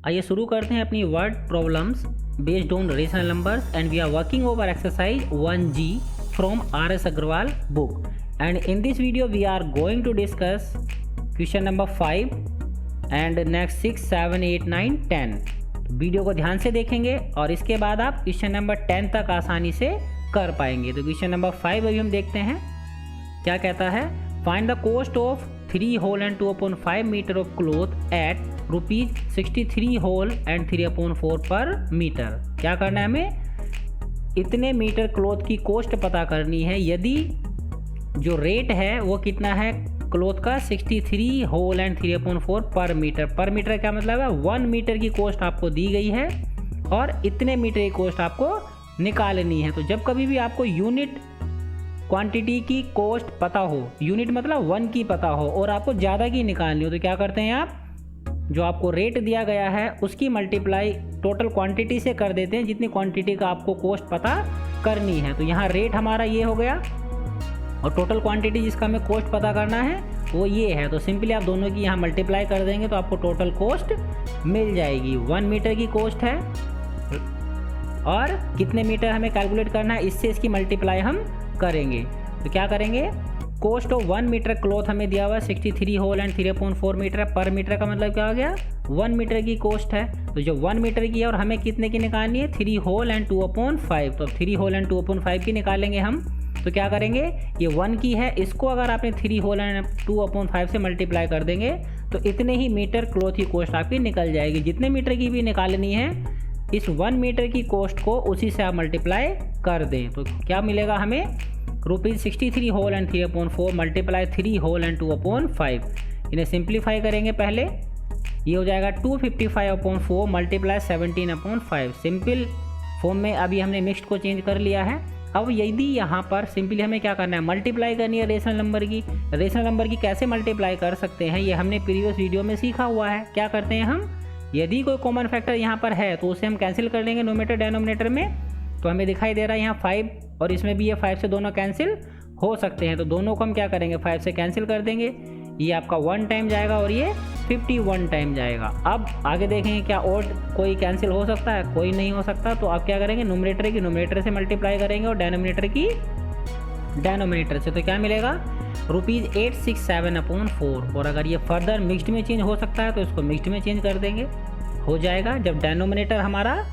आइए शुरू करते हैं अपनी word problems based on rational numbers and we are working over exercise 1G from R.S. Agrawal book. And in this video we are going to discuss question number 5 and next 6, 7, 8, 9, 10. Video को ध्यान से देखेंगे और इसके बाद आप question number 10 तक आसानी से कर पाएंगे। तो क्वेश्चन नंबर 5 अभी हम देखते हैं क्या कहता है। Find the cost of 3 whole and 2/5 metre of cloth at ₹63 whole and 3/4 per metre. क्या करना है हमें, इतने मीटर क्लॉथ की कॉस्ट पता करनी है। यदि जो रेट है वो कितना है क्लॉथ का 63 होल एंड 3/4 पर मीटर। पर मीटर क्या मतलब है, 1 मीटर की कॉस्ट आपको दी गई है और इतने मीटर की कॉस्ट आपको निकालनी है। तो जब कभी भी आपको यूनिट क्वांटिटी की कॉस्ट पता हो, यूनिट मतलब 1 की पता हो और आपको ज़्यादा की निकालनी हो, तो क्या करते हैं आप, जो आपको रेट दिया गया है उसकी मल्टीप्लाई टोटल क्वांटिटी से कर देते हैं जितनी क्वांटिटी का आपको कॉस्ट पता करनी है। तो यहाँ रेट हमारा ये हो गया और टोटल क्वांटिटी जिसका हमें कॉस्ट पता करना है वो ये है। तो सिंपली आप दोनों की यहाँ मल्टीप्लाई कर देंगे तो आपको टोटल कॉस्ट मिल जाएगी। 1 मीटर की कॉस्ट है और कितने मीटर हमें कैलकुलेट करना है, इससे इसकी मल्टीप्लाई हम करेंगे। तो क्या करेंगे, कॉस्ट ऑफ 1 मीटर क्लॉथ हमें दिया हुआ है 63 होल एंड 3/4 मीटर। पर मीटर का मतलब क्या हो गया, 1 मीटर की कॉस्ट है। तो जो 1 मीटर की है और हमें कितने की निकालनी है, 3 होल एंड 2/5। तो अब 3 होल एंड 2/5 की निकालेंगे हम। तो क्या करेंगे, ये 1 की है, इसको अगर आपने 3 होल एंड 2/5 से मल्टीप्लाई कर देंगे तो इतने ही मीटर क्लॉथ की कॉस्ट आपकी निकल जाएगी। जितने मीटर की भी निकालनी है इस 1 मीटर की कॉस्ट को उसी से आप मल्टीप्लाई कर दें। तो क्या मिलेगा हमें, ₹63 whole and 3/4 multiply 3 whole and 2/5। इन्हें सिंप्लीफाई करेंगे पहले, ये हो जाएगा 255/4 मल्टीप्लाई 17/5। सिंपल फॉर्म में अभी हमने मिक्स्ड को चेंज कर लिया है। अब यदि यहाँ पर सिंपली हमें क्या करना है, मल्टीप्लाई करनी है रेशनल नंबर की। रेशनल नंबर की कैसे मल्टीप्लाई कर सकते हैं ये हमने प्रीवियस वीडियो में सीखा हुआ है। क्या करते हैं हम, यदि कोई कॉमन फैक्टर यहाँ पर है तो उसे हम कैंसिल कर लेंगे नोमीटर डिनोमिनेटर में। तो हमें दिखाई दे रहा है यहाँ 5 और इसमें भी ये 5 से दोनों कैंसिल हो सकते हैं। तो दोनों को हम क्या करेंगे, 5 से कैंसिल कर देंगे। ये आपका 1 टाइम जाएगा और ये 51 टाइम जाएगा। अब आगे देखेंगे क्या और कोई कैंसिल हो सकता है, कोई नहीं हो सकता। तो आप क्या करेंगे, न्यूमरेटर की न्यूमरेटर से मल्टीप्लाई करेंगे और डिनोमिनेटर की डिनोमिनेटर से। तो क्या मिलेगा, ₹867/4। और अगर ये फर्दर मिक्स्ड में चेंज हो सकता है तो इसको मिक्स्ड में चेंज कर देंगे, हो जाएगा। जब डिनोमिनेटर हमारा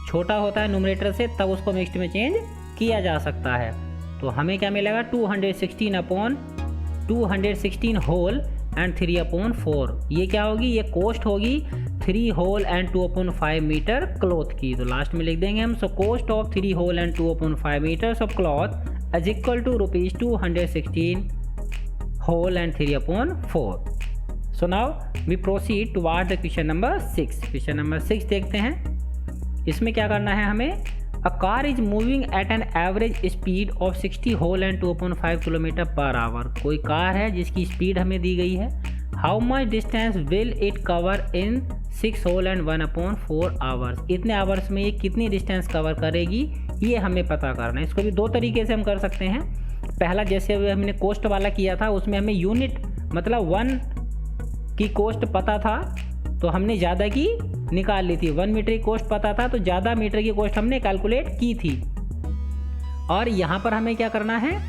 छोटा होता है न्यूमरेटर से तब उसको मिक्स्ड में चेंज किया जा सकता है। तो हमें क्या मिलेगा, 216 होल एंड 3/4। ये क्या होगी, ये कॉस्ट होगी 3 होल एंड 2/5 मीटर क्लॉथ की। तो लास्ट में लिख देंगे हम, so cost of 3 whole and 2/5 metres of cloth is equal to ₹216 whole and 3/4। So now we proceed toward the question number 6। Question number 6 देखते हैं। इसमें क्या करना है हमें, a car is moving at an average speed of 60 whole and 2/5 kilometre per hour. कोई car है जिसकी स्पीड हमें दी गई है। How much distance will it cover in 6 whole and 1/4 hours. इतने आवर्स में ये कितनी डिस्टेंस कवर करेगी ये हमें पता करना है। इसको भी 2 तरीके से हम कर सकते हैं। पहला जैसे हमने कॉस्ट वाला किया था उसमें हमें यूनिट मतलब 1 की कॉस्ट पता था तो हमने ज़्यादा की निकाल ली थी। 1 मीटर की कॉस्ट पता था तो ज़्यादा मीटर की कॉस्ट हमने कैलकुलेट की थी। और यहाँ पर हमें क्या करना है,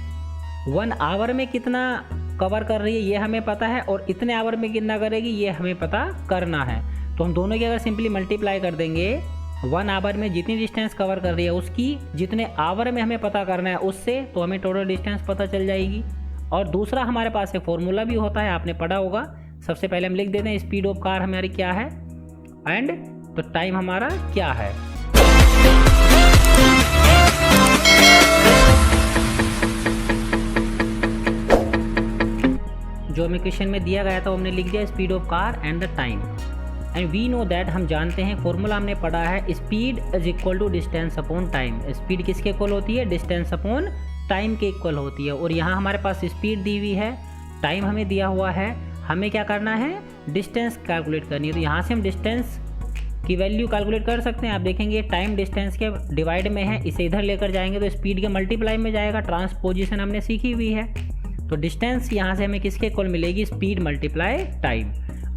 1 आवर में कितना कवर कर रही है ये हमें पता है और इतने आवर में कितना करेगी ये हमें पता करना है। तो हम दोनों की अगर सिंपली मल्टीप्लाई कर देंगे, 1 आवर में जितनी डिस्टेंस कवर कर रही है उसकी जितने आवर में हमें पता करना है उससे, तो हमें टोटल डिस्टेंस पता चल जाएगी। और दूसरा हमारे पास एक फॉर्मूला भी होता है, आपने पढ़ा होगा। सबसे पहले हम लिख देते हैं स्पीड ऑफ कार हमारी क्या है एंड तो टाइम हमारा क्या है। जो हमें क्वेश्चन में दिया गया था हमने लिख दिया speed of car and the time. And we know that, हम जानते हैं फॉर्मूला हमने पढ़ा है, speed is equal to distance upon time. Speed किसके इक्वल होती है, डिस्टेंस अपॉन टाइम के इक्वल होती है। और यहाँ हमारे पास स्पीड दी हुई है, टाइम हमें दिया हुआ है, हमें क्या करना है, डिस्टेंस कैलकुलेट करनी है। तो यहाँ से हम डिस्टेंस की वैल्यू कैलकुलेट कर सकते हैं। आप देखेंगे टाइम डिस्टेंस के डिवाइड में है, इसे इधर लेकर जाएंगे तो स्पीड के मल्टीप्लाई में जाएगा। ट्रांसपोजिशन हमने सीखी हुई है। तो डिस्टेंस यहाँ से हमें किसके इक्वल मिलेगी, स्पीड मल्टीप्लाई टाइम।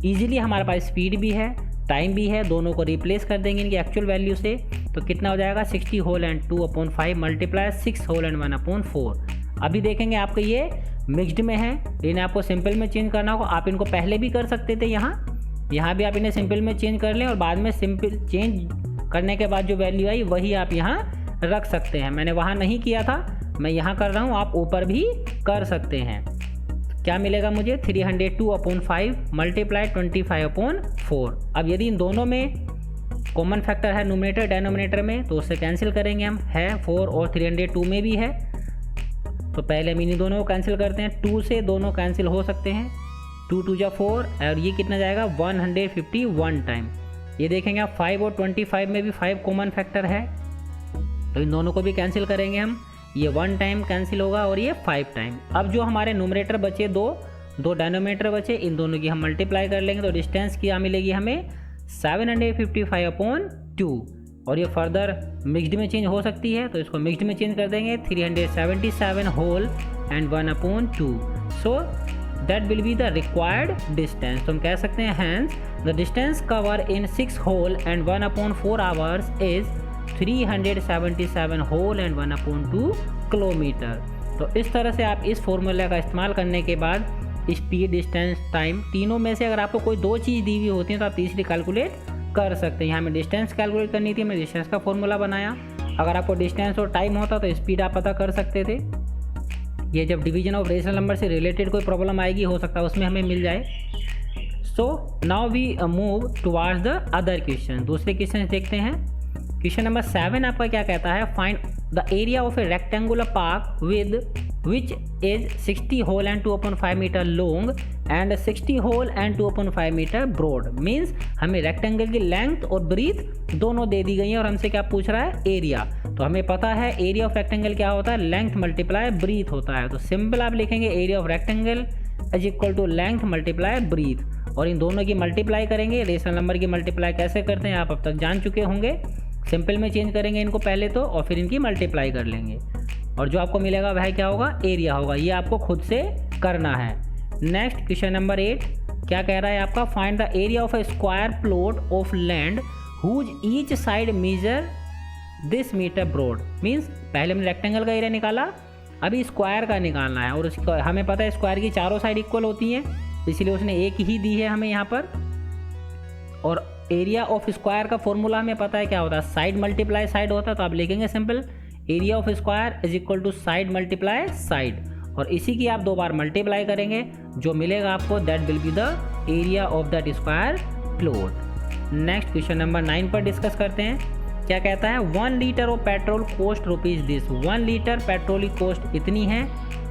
ईजिली हमारे पास स्पीड भी है, टाइम भी है, दोनों को रिप्लेस कर देंगे इनकी एक्चुअल वैल्यू से, तो कितना हो जाएगा 60 whole and 2/5 multiply 6 whole and 1/4। अभी देखेंगे आपको ये मिक्स्ड में है, इन्हें आपको सिंपल में चेंज करना होगा। आप इनको पहले भी कर सकते थे, यहाँ भी आप इन्हें सिंपल में चेंज कर लें और बाद में सिंपल चेंज करने के बाद जो वैल्यू आई वही आप यहाँ रख सकते हैं। मैंने वहाँ नहीं किया था, मैं यहाँ कर रहा हूँ, आप ऊपर भी कर सकते हैं। क्या मिलेगा मुझे 302/5 मल्टीप्लाई 25/4। अब यदि इन दोनों में कॉमन फैक्टर है न्यूमरेटर डिनोमिनेटर में तो उससे कैंसिल करेंगे हम, है 4 और 302 में भी है, तो पहले हम इन्हीं दोनों को कैंसिल करते हैं। 2 से दोनों कैंसिल हो सकते हैं, 2 2 जा 4 और ये कितना जाएगा 151 टाइम। ये देखेंगे आप 5 और 25 में भी 5 कॉमन फैक्टर है, तो इन दोनों को भी कैंसिल करेंगे हम, ये 1 टाइम कैंसिल होगा और ये 5 टाइम। अब जो हमारे न्यूमरेटर बचे दो डिनोमिनेटर बचे, इन दोनों की हम मल्टीप्लाई कर लेंगे तो डिस्टेंस क्या मिलेगी हमें 755/2 और ये फर्दर मिक्स्ड में चेंज हो सकती है, तो इसको मिक्स्ड में चेंज कर देंगे 377 whole and 1/2। So that will be the required distance. तो हम कह सकते हैं hence the distance cover in 6 whole and 1/4 hours is 377 whole and 1/2 kilometre. तो इस तरह से आप इस फॉर्मूला का इस्तेमाल करने के बाद स्पीड, डिस्टेंस, टाइम तीनों में से अगर आपको कोई 2 चीज़ दी हुई होती है तो आप तीसरी कैलकुलेट कर सकते हैं। यहाँ हमें डिस्टेंस कैलकुलेट करनी थी, हमने डिस्टेंस का फॉर्मूला बनाया। अगर आपको डिस्टेंस और टाइम होता तो स्पीड आप पता कर सकते थे। ये जब डिवीजन ऑफ रेशनल नंबर से रिलेटेड कोई प्रॉब्लम आएगी, हो सकता है उसमें हमें मिल जाए। So now we move towards the other question. दूसरे क्वेश्चन देखते हैं। क्वेश्चन नंबर 7 आपका क्या कहता है, find the area of a rectangular park with which is 60 whole and 2/5 metre long and 60 whole and 2/5 metre broad. Means हमें rectangle की length और ब्रीथ दोनों दे दी गई है और हमसे क्या पूछ रहा है, एरिया। तो हमें पता है एरिया ऑफ रेक्टेंगल क्या होता है, लेंथ मल्टीप्लाई ब्रीथ होता है। तो सिंपल आप लिखेंगे area of rectangle is equal to length multiply breadth और इन दोनों की मल्टीप्लाई करेंगे। रेशनल नंबर की मल्टीप्लाई कैसे करते हैं आप अब तक जान चुके होंगे। सिंपल में चेंज करेंगे इनको पहले तो और फिर इनकी मल्टीप्लाई कर लेंगे और जो आपको मिलेगा वह क्या होगा, एरिया होगा। ये आपको खुद से करना है। नेक्स्ट क्वेश्चन नंबर 8 क्या कह रहा है आपका, find the area of a square plot of land whose each side measure this metre broad. Means पहले हमने रेक्टेंगल का एरिया निकाला, अभी स्क्वायर का निकालना है और उसका हमें पता है स्क्वायर की चारों साइड इक्वल होती हैं, इसलिए उसने एक ही दी है हमें यहाँ पर। और एरिया ऑफ स्क्वायर का फॉर्मूला हमें पता है क्या होता है, साइड मल्टीप्लाई साइड होता है। तो आप लिखेंगे simple area of square is equal to side multiply side और इसी की आप 2 बार मल्टीप्लाई करेंगे, जो मिलेगा आपको that will be the area of that square plot. Next question number 9 पर डिस्कस करते हैं। क्या कहता है, 1 litre of petrol cost rupees this. 1 litre petrol की कॉस्ट इतनी है।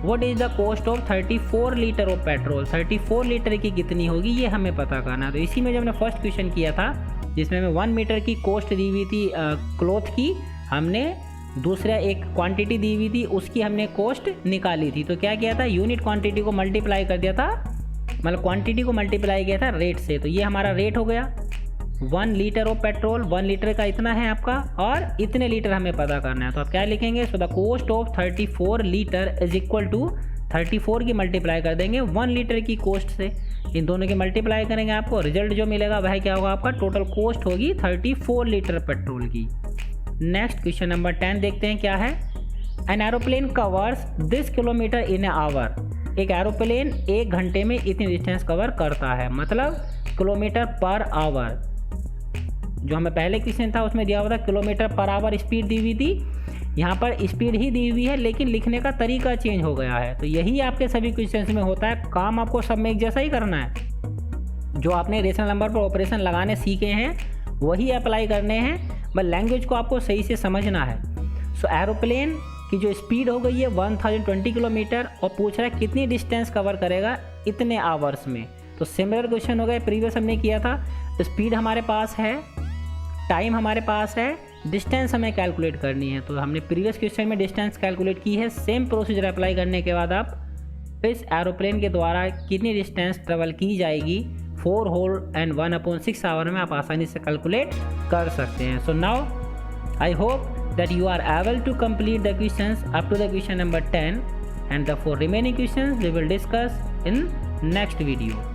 What is the cost of 34 litre of petrol. 34 litre की कितनी होगी ये हमें पता करना है। तो इसी में जब हमने फर्स्ट क्वेश्चन किया था जिसमें हमें 1 मीटर की कॉस्ट दी हुई थी क्लॉथ की, हमने दूसरा एक क्वांटिटी दी हुई थी उसकी हमने कॉस्ट निकाली थी। तो क्या किया था, यूनिट क्वांटिटी को मल्टीप्लाई कर दिया था, मतलब क्वांटिटी को मल्टीप्लाई किया था रेट से। तो ये हमारा रेट हो गया 1 लीटर ऑफ पेट्रोल, 1 लीटर का इतना है आपका और इतने लीटर हमें पता करना है। तो आप क्या लिखेंगे, so the cost of 34 litre is equal to 34 की मल्टीप्लाई कर देंगे 1 लीटर की कॉस्ट से। इन दोनों की मल्टीप्लाई करेंगे, आपको रिजल्ट जो मिलेगा वह क्या होगा, आपका टोटल कॉस्ट होगी 34 लीटर पेट्रोल की। नेक्स्ट क्वेश्चन नंबर 10 देखते हैं क्या है। An aeroplane covers this kilometre in a hour. एक एरोप्लेन 1 घंटे में इतनी डिस्टेंस कवर करता है, मतलब किलोमीटर पर आवर। जो हमें पहले क्वेश्चन था उसमें दिया हुआ था किलोमीटर पर आवर स्पीड दी हुई थी, यहाँ पर स्पीड ही दी हुई है लेकिन लिखने का तरीका चेंज हो गया है। तो यही आपके सभी क्वेश्चन में होता है, काम आपको सब में एक जैसा ही करना है। जो आपने रेशनल नंबर पर ऑपरेशन लगाने सीखे हैं वही अप्लाई करने हैं, बस लैंग्वेज को आपको सही से समझना है। सो एरोप्लेन की जो स्पीड हो गई है 1020 किलोमीटर और पूछ रहा है कितनी डिस्टेंस कवर करेगा इतने आवर्स में। तो सिमिलर क्वेश्चन हो गए, प्रीवियस हमने किया था। तो स्पीड हमारे पास है, टाइम हमारे पास है, डिस्टेंस हमें कैलकुलेट करनी है। तो हमने प्रीवियस क्वेश्चन में डिस्टेंस कैलकुलेट की है। सेम प्रोसीजर अप्लाई करने के बाद आप इस एरोप्लेन के द्वारा कितनी डिस्टेंस ट्रेवल की जाएगी 4 होल एंड 1/6 आवर में आप आसानी से कैलकुलेट कर सकते हैं। So now I hope that you are able to complete the questions up to the question number 10 and the 4 remaining questions we will discuss in next video.